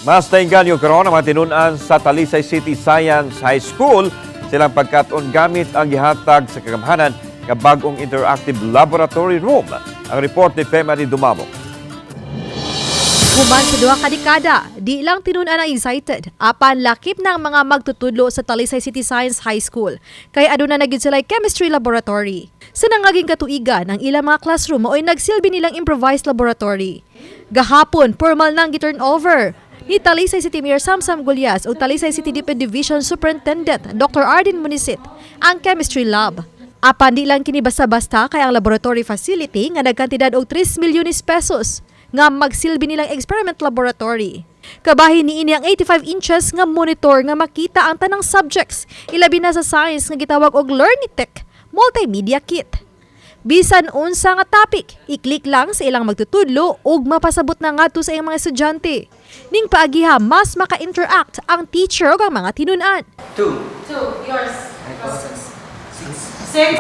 Mas na-engganyo karon ang mga tinun-an sa Talisay City Science High School. Silang pagkat-on gamit ang gihatag sa kagamhanan nga bag-ong interactive laboratory room. Ang report ni Femari Dumabok. Human sa 2 ka dekada, di lang tinun-an ang excited. Apan lakip ng mga magtutudlo sa Talisay City Science High School. Kay aduna na gyud sila chemistry laboratory. Sa nangaging katuigan, ang ilang mga classroom ay nagsilbi nilang improvised laboratory. Gahapon, formal nang gi-turnover ni Talisay City Mayor Samsam Gulyas o Talisay City Deputy Division Superintendent Dr. Ardin Munisit ang chemistry lab. Apan di lang kini basta-basta kay ang laboratory facility nga nagkantidad og 3 milyones pesos nga magsilbi nilang experiment laboratory. Kabahin niini ang 85 inches nga monitor nga makita ang tanang subjects, ilabi na sa science nga gitawag og Learnitech multimedia kit. Bisan unsa nga topic, i-click lang sa ilang magtutudlo ug mapasabot na ngadto sa iyang mga estudyante. Ning paagiha mas maka-interact ang teacher ug ang mga tinun-an. 2. Yours. 6.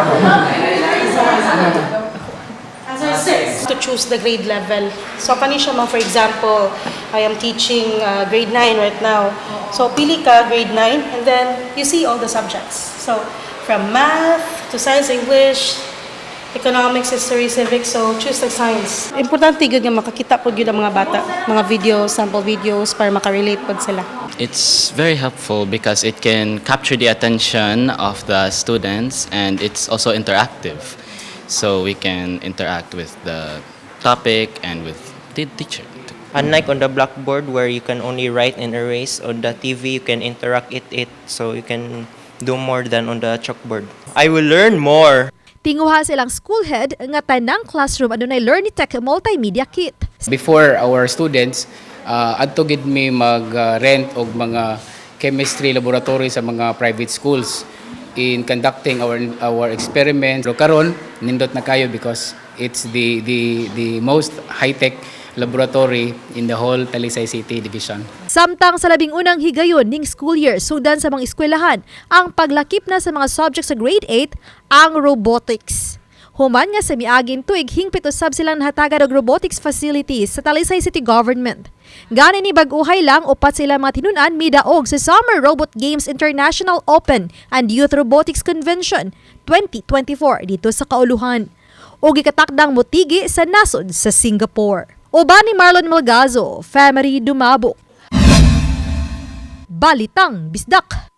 Answer 6. To choose the grade level. So, kanisya mo, for example, I am teaching grade 9 right now. So, pili ka grade 9 and then you see all the subjects. So, from math to science, English, economics, history, civics, so choose the science. Importante yun nga makakita po yun ang mga bata, mga videos, sample videos para makarelate po sila. It's very helpful because it can capture the attention of the students and it's also interactive. So we can interact with the topic and with the teacher. Unlike on the blackboard where you can only write and erase, on the TV you can interact it so you can do more than on the chalkboard. I will learn more. Tinguha silang school head nga tanang classroom adunay Learnitech multimedia kit. Before our students, adto gid mi mag-rent og mga chemistry laboratory sa mga private schools in conducting our experiments. Pero karon nindot na kayo because it's the most high-tech laboratory in the whole Talisay City Division. Samtang sa unang higayon ning school year, sugdan sa mga eskwelahan ang paglakip na sa mga subjects sa grade 8 ang robotics. Human nga sa miaging tuig hingpit usab silang nahatagan og robotics facilities sa Talisay City Government. Gani ni bag-uhay lang upat sila mga tinun-an midaog sa Summer Robot Games International Open and Youth Robotics Convention 2024 dito sa Kauluhan. O gikatakdang motigi sa nasod sa Singapore. Uban ni Marlon Malgazo, Femari Dumabok. Balitang Bisdak.